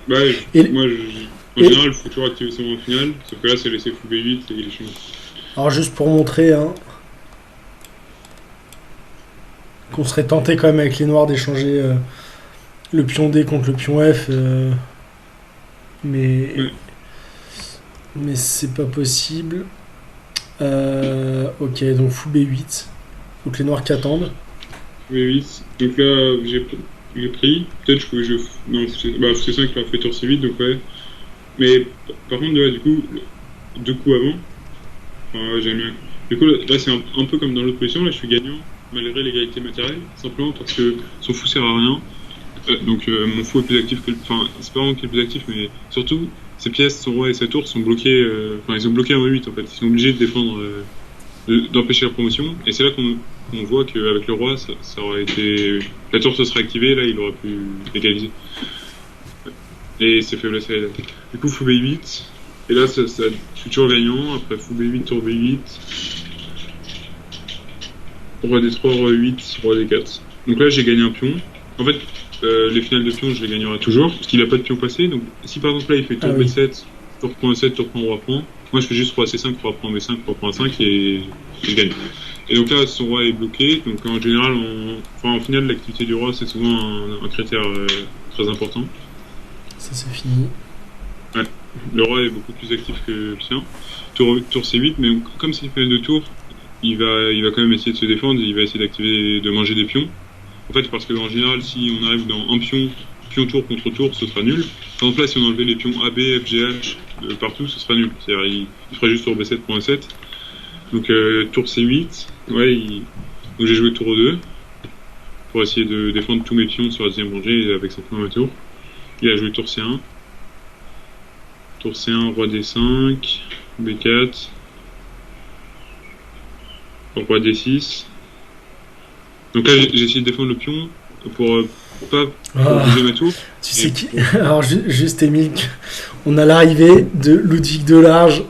Speaker 2: Bah,
Speaker 1: Et,
Speaker 2: moi, en
Speaker 1: et-
Speaker 2: général, il faut toujours activer son rang final, sauf que là, c'est laisser fou B8 et il est chiant.
Speaker 1: Alors juste pour montrer hein, qu'on serait tenté quand même avec les noirs d'échanger le pion D contre le pion F, mais
Speaker 2: Ouais.
Speaker 1: mais c'est pas possible. Ok, donc fou B8. Donc les noirs qui attendent.
Speaker 2: B8. Donc là, j'ai pris. Peut-être je pouvais jouer. Non, bah, c'est 5 qui a fait tour C8, donc ouais. Mais par contre, ouais, du coup, 2 coups avant. Enfin, ouais, j'aime bien. Du coup, là, c'est un peu comme dans l'autre position. Là, je suis gagnant, malgré l'égalité matérielle. Simplement parce que son fou sert à rien. Donc, mon fou est plus actif que. Enfin, c'est pas vraiment qu'il est plus actif, mais surtout, ses pièces, son roi et sa tour sont bloqués. Enfin, ils sont bloqués en 8 en fait. Ils sont obligés de défendre. D'empêcher la promotion. Et c'est là qu'on voit qu'avec le roi, ça aurait été. La tour se serait activée, là, il aurait pu égaliser. Et c'est faiblesse à l'aide. Du coup, fou B8. Et là, je suis toujours gagnant. Après, fou B8, tour B8. Roi D3, roi 8, roi D4. Donc là, j'ai gagné un pion. En fait, les finales de pion, je les gagnerai toujours, parce qu'il n'a pas de pion passé. Donc, si par exemple là, il fait tour
Speaker 1: Ah oui.
Speaker 2: B7, tour prend A7, tour prend roi prend, moi je fais juste roi C5, roi prend B5, roi prend A5 et je gagne. Et donc là, son roi est bloqué. Donc en général, en finale, l'activité du roi, c'est souvent un critère très important.
Speaker 1: Ça c'est fini.
Speaker 2: Ouais. Le roi est beaucoup plus actif que le sien. Tour C8, mais comme c'est une finale de tour, il va quand même essayer de se défendre, il va essayer de manger des pions. En fait, parce qu'en général, si on arrive dans un pion tour contre tour, ce sera nul. Par exemple, là, si on enlevait les pions AB, F, G, H partout, ce sera nul. C'est-à-dire, il ferait juste tour B7 pour un 7. Donc, tour C8, ouais, donc j'ai joué tour 2 pour essayer de défendre tous mes pions sur la deuxième rangée avec son pion à ma tour. Il a joué tour C1. Tour C1, roi D5, B4. Roi D6. Donc là, j'ai essayé de défendre le pion pour pas bouger ma tour.
Speaker 1: Tu sais qui. Alors, juste Émile, on a l'arrivée de Ludwig Delarge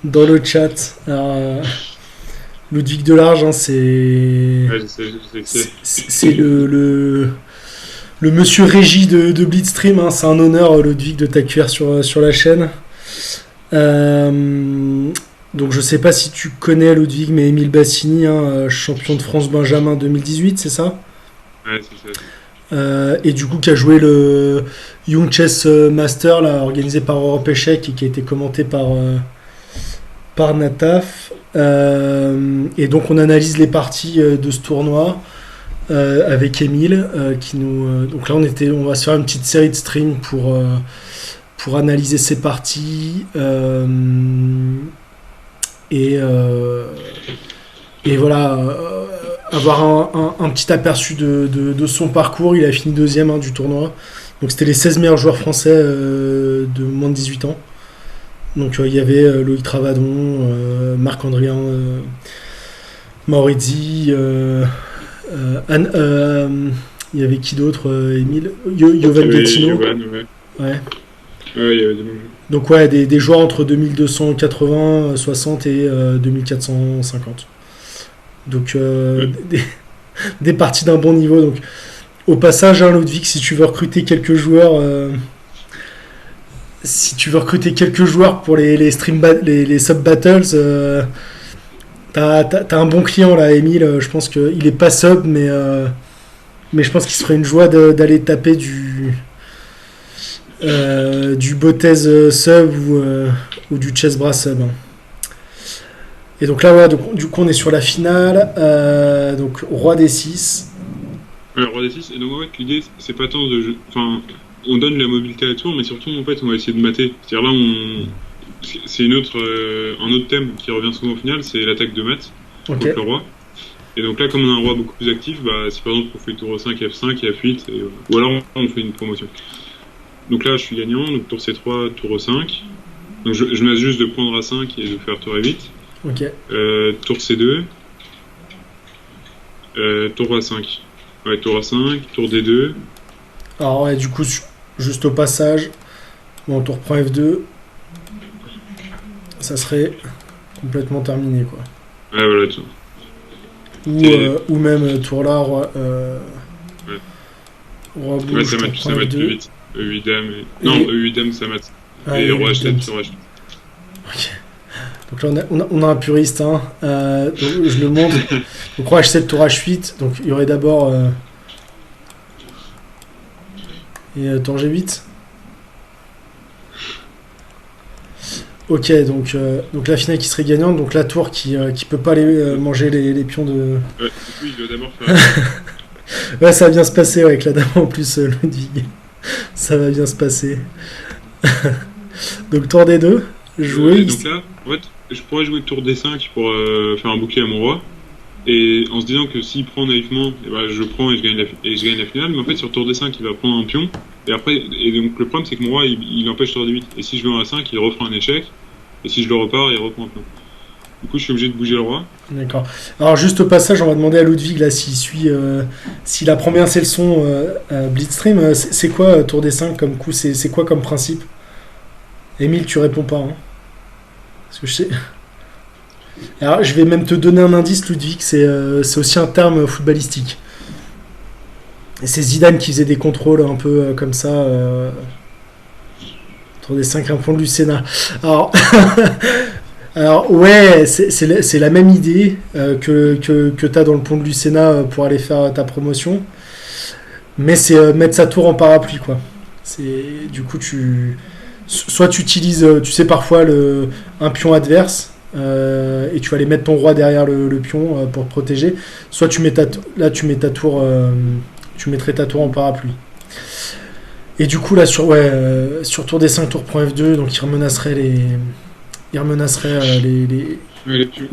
Speaker 1: dans le chat. Alors, Ludwig Delarge, hein, c'est.
Speaker 2: Ouais, je sais que c'est.
Speaker 1: C'est le monsieur régie de Blitzstream. Hein. C'est un honneur, Ludwig, de t'accueillir sur la chaîne. Donc je sais pas si tu connais Ludwig, mais Émile Bassini, hein, champion de France Benjamin 2018, c'est ça?
Speaker 2: Ouais, c'est ça.
Speaker 1: Et du coup qui a joué le Young Chess Master là, organisé par Europe Échec et qui a été commenté par Nataf. Et donc on analyse les parties de ce tournoi avec Émile qui nous. Donc là on va se faire une petite série de streams pour analyser ces parties. Et voilà, avoir un petit aperçu de son parcours. Il a fini deuxième, hein, du tournoi. Donc c'était les 16 meilleurs joueurs français de moins de 18 ans. Donc il y avait Loïc Travadon, Marc-Andrien Maurizzi, il y avait qui d'autre, Émile Yovan Gattino. Ouais.
Speaker 2: Ouais, il y avait des bons jeux.
Speaker 1: Donc ouais, des joueurs entre 2280, 60 et 2450. Donc des parties d'un bon niveau. Donc au passage, hein, Ludwig, si tu veux recruter quelques joueurs, pour les sub battles, t'as un bon client là, Émile. Je pense qu'il est pas sub, mais je pense qu'il serait une joie d'aller taper du Botez sub ou du Chess Brass sub. Et donc là, voilà, du coup, on est sur la finale. Donc, Roi D6.
Speaker 2: Ouais, Roi D6. Et donc, en fait, l'idée, c'est pas tant de jeu. Enfin, on donne la mobilité à la tour, mais surtout, en fait, on va essayer de mater. C'est-à-dire là, c'est un autre thème qui revient souvent au final, c'est l'attaque de mat contre le roi. Et donc là, comme on a un roi beaucoup plus actif, c'est par exemple, on fait tour 5, F5 et F8, ou alors on fait une promotion. Donc là, je suis gagnant, donc tour C3, tour E5. Donc je masse juste de prendre A5 et de faire tour A8.
Speaker 1: Ok.
Speaker 2: Tour C2. Tour A5. Ouais, tour A5, tour D2.
Speaker 1: Alors ouais, du coup, juste au passage, bon, tour prend F2. Ça serait complètement terminé, quoi.
Speaker 2: Ouais, voilà, tout.
Speaker 1: Ou même tour là, roi bouge,
Speaker 2: ouais, ça mate plus vite. E8 dame. Non, E8 dame, ça mate. Et roi H7 sur H7.
Speaker 1: Ok. Donc là, on a un puriste. Hein. Donc je le montre. Donc roi H7, tour H8. Donc il y aurait d'abord. Et tour G8. Ok, donc la finale qui serait gagnante. Donc la tour qui peut pas aller manger les pions de.
Speaker 2: Ouais, du coup, il doit d'abord faire.
Speaker 1: Ouais, ça va bien se passer, ouais, avec la dame en plus, Ludwig. Ça va bien se passer. Donc tour D2, jouer.
Speaker 2: Donc là, en fait, je pourrais jouer tour D5 pour faire un bouclier à mon roi. Et en se disant que s'il prend naïvement, je prends et je gagne la finale. Mais en fait, sur tour D5, il va prendre un pion. Et donc le problème, c'est que mon roi, il empêche tour D8. Et si je vais en A5, il refera un échec. Et si je le repars, il reprend un pion. Du coup, je suis obligé de bouger le roi.
Speaker 1: D'accord. Alors, juste au passage, on va demander à Ludwig là s'il apprend bien ses leçons Blitzstream. C'est quoi tour D5 comme coup? C'est quoi comme principe? Émile, tu réponds pas. Hein. Parce que je sais. Alors, je vais même te donner un indice, Ludwig. C'est aussi un terme footballistique. Et c'est Zidane qui faisait des contrôles un peu comme ça. Tour D5, un point de Lucena. Alors ouais, c'est la même idée que tu as dans le pont de Lucena pour aller faire ta promotion. Mais c'est mettre sa tour en parapluie, quoi. Du coup, soit tu utilises, tu sais, parfois un pion adverse et tu vas aller mettre ton roi derrière le pion pour te protéger. Soit tu mettrais ta tour en parapluie. Et du coup, là, sur tour D5, tour prend F2, donc il remenacerait les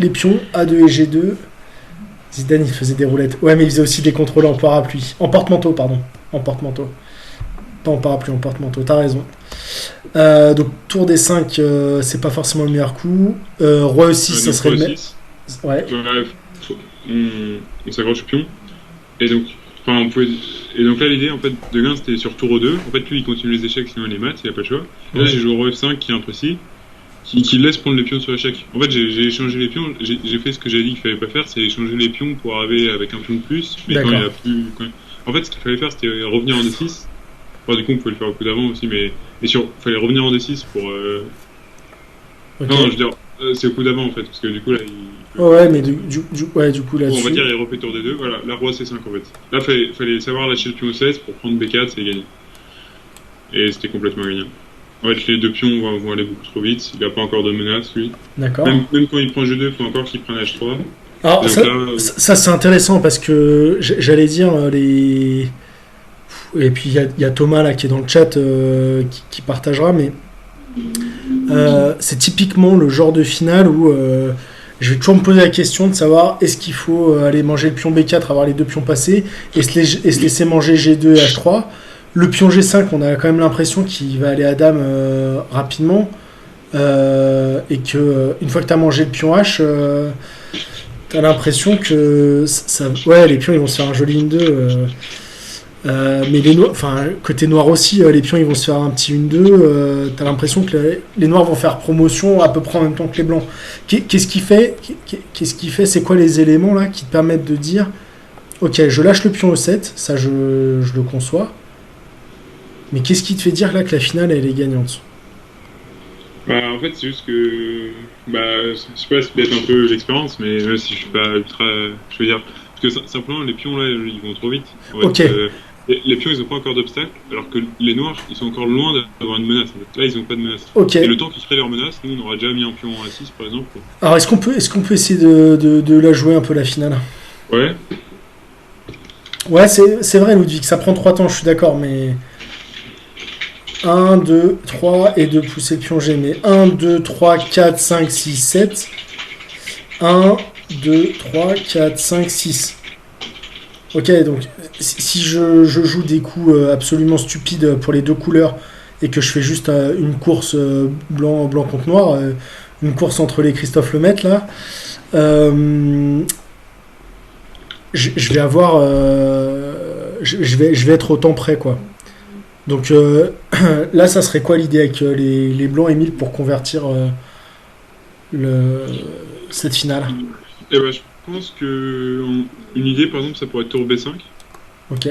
Speaker 1: pions A2 et G2. Zidane, il faisait des roulettes. Ouais, mais il faisait aussi des contrôles en parapluie. En porte-manteau, pardon. En porte-manteau. Pas en parapluie, en porte-manteau. T'as raison. Donc, tour D5, c'est pas forcément le meilleur coup. Roi E6, ça serait le meilleur. Ouais.
Speaker 2: on s'accroche au pion. Et donc, enfin, et donc là, l'idée en fait de gain, c'était sur tour 2. En fait, lui, il continue les échecs, sinon il les mate, il a pas le choix. Et là, j'ai joué au roi F5 qui est imprécis, qui laisse prendre les pions sur l'échec. En fait, j'ai échangé les pions, j'ai fait ce que j'ai dit qu'il fallait pas faire, c'est échanger les pions pour arriver avec un pion de plus. Mais quand il a plus. En fait, ce qu'il fallait faire, c'était revenir en D6. Enfin, du coup, on pouvait le faire au coup d'avant aussi, mais. Fallait revenir en D6 pour. Non, je veux dire, c'est au coup d'avant en fait, parce que du coup là,
Speaker 1: ouais, mais du coup là-dessus.
Speaker 2: Bon, on va dire, il refait tour D2, voilà, la roi C5 en fait. Là, fallait savoir lâcher le pion E16 pour prendre B4 et gagner. Et c'était complètement gagnant. En fait, les deux pions vont aller beaucoup trop vite, il a pas encore de menace lui.
Speaker 1: D'accord.
Speaker 2: Même quand il prend G2, il faut encore qu'il prenne H3.
Speaker 1: Alors, ça c'est intéressant parce que j'allais dire les. Et puis il y a Thomas là qui est dans le chat qui partagera, mais c'est typiquement le genre de finale où je vais toujours me poser la question de savoir est-ce qu'il faut aller manger le pion B4, avoir les deux pions passés, et se laisser manger G2 et H3. Le pion G5, on a quand même l'impression qu'il va aller à dame rapidement, et que une fois que tu as mangé le pion H, tu as l'impression que les pions ils vont se faire un joli 1-2. Mais côté noir aussi, les pions ils vont se faire un petit 1-2. T'as l'impression que les noirs vont faire promotion à peu près en même temps que les blancs. Qu'est-ce qui fait C'est quoi les éléments là qui te permettent de dire ok, je lâche le pion E7, ça je le conçois. Mais qu'est-ce qui te fait dire là que la finale elle est gagnante?
Speaker 2: En fait, c'est juste que. Je sais pas, c'est peut-être un peu l'expérience, mais même si je suis pas ultra. Je veux dire. Parce que simplement, les pions là, ils vont trop vite. En fait, les pions, ils n'ont pas encore d'obstacle, alors que les noirs, ils sont encore loin d'avoir une menace. En fait. Là, ils n'ont pas de menace. Et le temps qu'ils créent leur menace, nous, on aura déjà mis un pion à 6, par exemple.
Speaker 1: Alors, est-ce qu'on peut essayer de la jouer un peu, la finale?
Speaker 2: Ouais.
Speaker 1: Ouais, c'est vrai, Ludwig, ça prend 3 temps, je suis d'accord, mais... 1, 2, 3, et de pousser le pion G. Mais 1, 2, 3, 4, 5, 6, 7. 1, 2, 3, 4, 5, 6. Ok, donc si je joue des coups absolument stupides pour les deux couleurs et que je fais juste une course blanc contre noir, une course entre les Christophe Lemaitre là, je vais avoir, je vais être autant près quoi. Donc là, ça serait quoi l'idée avec les blancs et 1000 pour convertir cette finale?
Speaker 2: Eh ben, je pense que une idée, par exemple, ça pourrait être tour B5.
Speaker 1: Ok.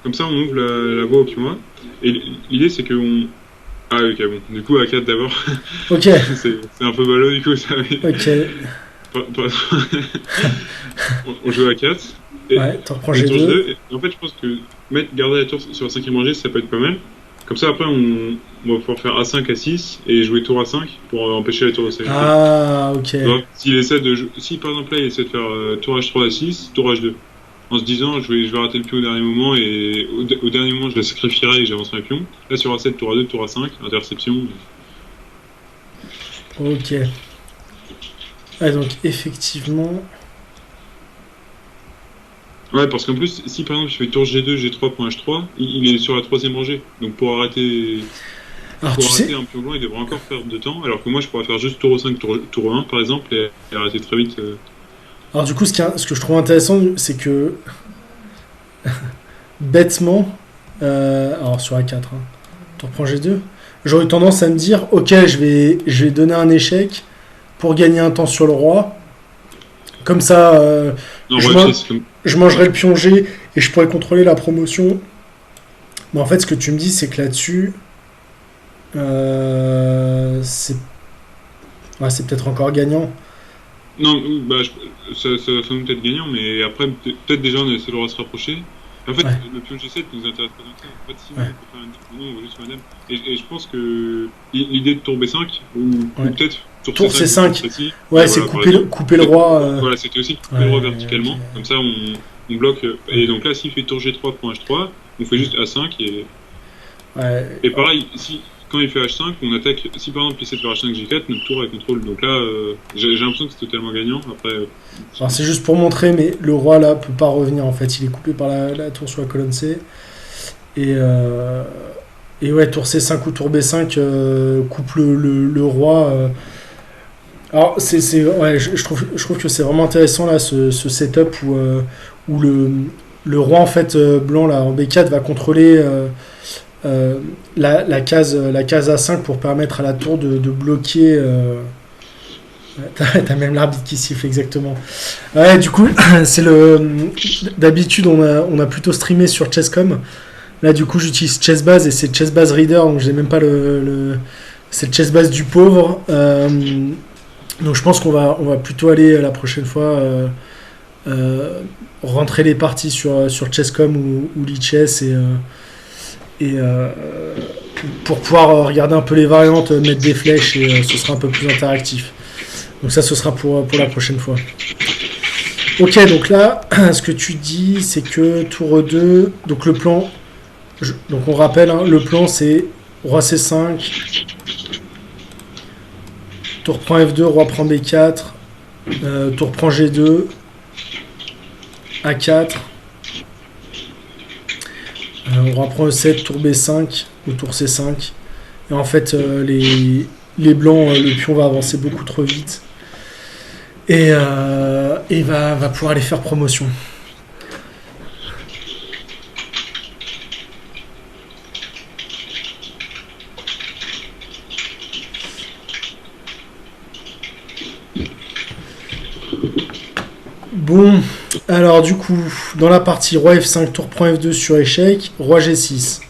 Speaker 2: Comme ça, on ouvre la voie au pion A. Et l'idée, c'est qu'on... Ah, ok, bon. Du coup, A4 d'abord.
Speaker 1: Ok.
Speaker 2: c'est un peu ballot, du coup, ça.
Speaker 1: Ok.
Speaker 2: On joue A4.
Speaker 1: Ouais, t'en reprends G2.
Speaker 2: Et en fait, je pense que garder la tour sur la 5e rangée, ça peut être pas mal. Comme ça, après, on va pouvoir faire A5, A6 et jouer tour A5 pour empêcher la tour de 5.
Speaker 1: Ah, ok.
Speaker 2: Si par exemple là, il essaie de faire tour H3, A6, tour H2. En se disant, je vais rater le pion au dernier moment et au dernier moment, je la sacrifierai et j'avancerai le pion. Là, sur A7, tour A2, tour A5, interception.
Speaker 1: Ok. Ah, donc, effectivement...
Speaker 2: Ouais, parce qu'en plus, si par exemple je fais tour G2, G3 pour H3, il est sur la 3e rangée. Donc pour arrêter, un pion blanc, il devrait encore faire de temps, alors que moi je pourrais faire juste tour 5, tour 1 par exemple, et arrêter très vite.
Speaker 1: Alors du coup, ce que je trouve intéressant, c'est que bêtement, alors sur A4, tu reprends G2, j'aurais eu tendance à me dire, ok, je vais donner un échec pour gagner un temps sur le roi. Comme ça, je mangerai le pion G et je pourrais contrôler la promotion. Mais en fait, ce que tu me dis, c'est que là-dessus, c'est peut-être encore gagnant.
Speaker 2: Non, ça va sans doute être gagnant, mais après, peut-être déjà on essaie de se rapprocher. En fait, le pion G7 nous intéresse pas tant que ça. En fait, si on peut faire une petite on va juste madame. Et je pense que l'idée de tour B5, ou peut-être tour
Speaker 1: C5, ouais, c'est couper le roi.
Speaker 2: Voilà, c'était aussi couper le roi verticalement. Okay. Comme ça, on bloque. Et donc là, s'il fait tour G3 pour H3, on fait juste A5 et pareil, quand il fait H5, on attaque. Si par exemple il essaie de faire H5 G4, notre tour est contrôle. Donc là, j'ai l'impression que c'est totalement gagnant. Après,
Speaker 1: alors c'est juste pour montrer, mais le roi là peut pas revenir en fait. Il est coupé par la tour sur la colonne C. Et ouais, tour C5 ou tour B5 coupe le roi. Alors, ouais, je trouve que c'est vraiment intéressant là, ce setup où le roi en fait blanc là en B4 va contrôler la case A5 pour permettre à la tour de bloquer. T'as même l'arbitre qui siffle exactement. Ouais, du coup, c'est le. D'habitude, on a plutôt streamé sur Chesscom. Là, du coup, j'utilise Chessbase et c'est Chessbase Reader, donc j'ai même pas c'est le Chessbase du pauvre. Donc, je pense qu'on va plutôt aller la prochaine fois rentrer les parties sur Chesscom ou Lichess et pour pouvoir regarder un peu les variantes, mettre des flèches et ce sera un peu plus interactif. Donc ça, ce sera pour la prochaine fois. Ok, donc là, ce que tu dis, c'est que tour 2, donc le plan, donc on rappelle, hein, le plan c'est roi C5, tour prend F2, roi prend B4, tour prend G2, A4, roi prend E7, tour B5 ou tour C5. Et en fait, les blancs, le pion va avancer beaucoup trop vite. Et va pouvoir aller faire promotion. Bon, alors du coup, dans la partie roi F5, tour prend F2 sur échec, roi G6.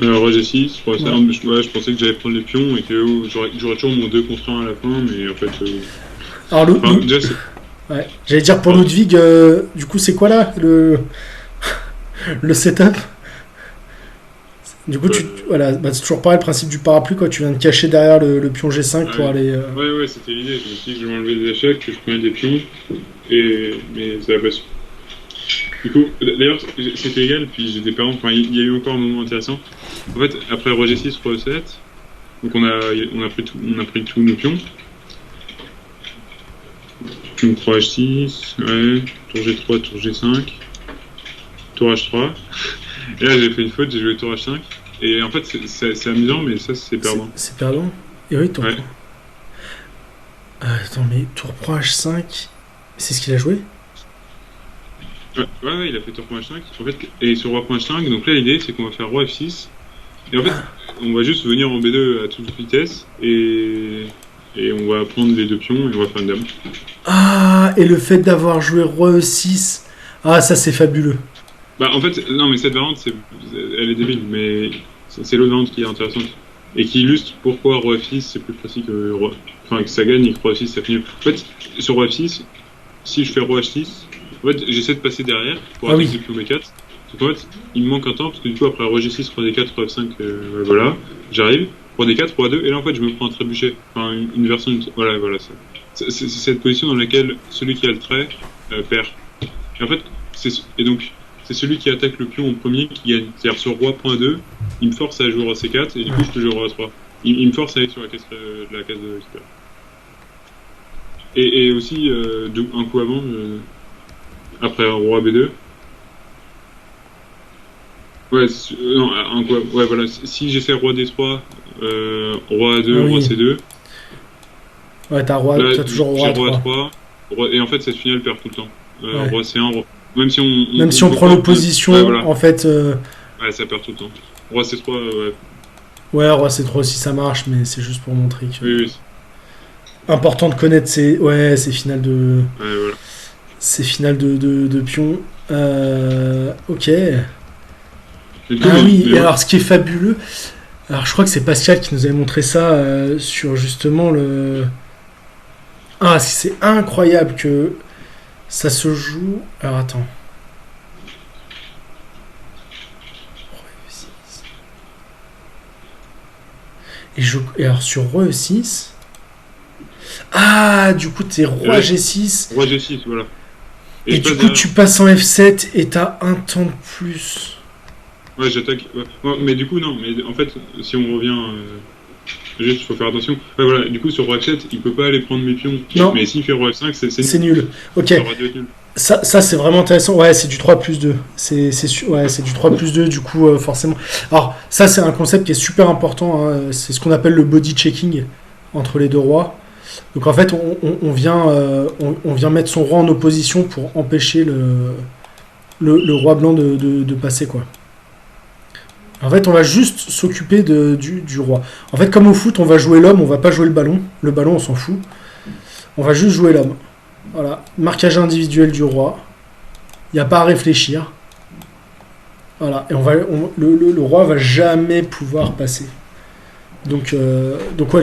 Speaker 2: Roi G6, roi
Speaker 1: Ouais.
Speaker 2: C1, je pensais que j'allais prendre les pions et que j'aurais toujours mon 2 contre 1 à la fin, mais en fait...
Speaker 1: Alors
Speaker 2: déjà,
Speaker 1: ouais. J'allais dire pour Ludwig, du coup c'est quoi là le setup? Du coup voilà, c'est toujours pareil le principe du parapluie quoi, tu viens de cacher derrière le pion G5 pour aller.
Speaker 2: Ouais, c'était l'idée. Je me suis dit que je vais enlever des échecs, que je prenais des pions, mais ça va pas su. Du coup, d'ailleurs, c'était égal, puis j'ai des parents, enfin, il y a eu encore un moment intéressant. En fait, après roi G6, roi E7, donc on a pris tous nos pions. Pion 3 H6, ouais, tour G3, tour G5, tour H3. Et là, j'ai fait une faute, j'ai joué tour H5. Et en fait, c'est amusant, mais ça, c'est perdant.
Speaker 1: C'est perdant. Et oui, tour
Speaker 2: Ouais.
Speaker 1: attends, mais tour pro H5, c'est ce qu'il a joué?
Speaker 2: Ouais, il a fait tour H5. En fait, et sur roi H5, donc là, l'idée, c'est qu'on va faire roi F6. Et en fait, on va juste venir en B2 à toute vitesse et on va prendre les 2 pions et on va faire une dame.
Speaker 1: Ah, et le fait d'avoir joué roi E6, ah ça c'est fabuleux.
Speaker 2: Bah en fait, non mais cette variante, elle est débile, mais c'est l'autre variante qui est intéressante. Et qui illustre pourquoi roi F6 c'est plus facile que que ça gagne et que roi F6 ça finit. En fait, sur roi F6, si je fais roi H6, en fait j'essaie de passer derrière pour attaquer le pion B4. Donc en fait, il me manque un temps parce que du coup après roi G6, roi D4, roi F5, voilà, j'arrive. Roi D4, roi 2, et là en fait je me prends un trébuchet. Enfin une version, voilà ça. C'est cette position dans laquelle celui qui a le trait perd. Et en fait, et donc c'est celui qui attaque le pion en premier qui gagne. C'est-à-dire sur roi point 2, il me force à jouer roi C4 et du coup je peux jouer roi 3. Il me force à aller sur la case de super. Et aussi un coup avant, après roi B2. Ouais, non, un coup. Ouais, voilà. Si j'essaie roi D3, roi A2, roi C2.
Speaker 1: Ouais, t'as toujours roi A3.
Speaker 2: Et en fait, cette finale perd tout le temps.
Speaker 1: Ouais.
Speaker 2: Roi C1, même si
Speaker 1: on prend l'opposition,
Speaker 2: ouais, voilà.
Speaker 1: en fait.
Speaker 2: Ouais, ça perd tout le temps. Roi C3, ouais.
Speaker 1: Ouais, roi C3 aussi ça marche, mais c'est juste pour montrer que.
Speaker 2: Oui.
Speaker 1: Important de connaître ces finales de.
Speaker 2: Ouais, voilà.
Speaker 1: Ces finales de pions. Ok.
Speaker 2: Coup,
Speaker 1: et alors ce qui est fabuleux, alors je crois que c'est Pascal qui nous avait montré ça sur justement le. Ah, c'est incroyable que ça se joue. Alors attends. Et alors sur roi E6. Ah, du coup t'es roi G6.
Speaker 2: Roi G6, voilà.
Speaker 1: Et du coup tu passes en F7 et t'as un temps de plus.
Speaker 2: Ouais, j'attaque. Ouais, mais du coup, non. Mais en fait, si on revient. Juste, il faut faire attention. Ouais, voilà. Du coup, sur roi H7, il peut pas aller prendre mes pions.
Speaker 1: Non.
Speaker 2: Mais s'il fait roi F5,
Speaker 1: c'est nul. Ok.
Speaker 2: Ça aurait dû être nul.
Speaker 1: Ça c'est vraiment intéressant. Ouais, c'est du 3+2. C'est du 3+2, du coup, forcément. Alors, ça, c'est un concept qui est super important. Hein. C'est ce qu'on appelle le body checking entre les deux rois. Donc en fait, on vient mettre son roi en opposition pour empêcher le roi blanc de passer, quoi. En fait, on va juste s'occuper du roi. En fait, comme au foot, on va jouer l'homme, on va pas jouer le ballon. Le ballon, on s'en fout. On va juste jouer l'homme. Voilà. Marquage individuel du roi. Il n'y a pas à réfléchir. Voilà. Et le roi va jamais pouvoir passer. Donc ouais,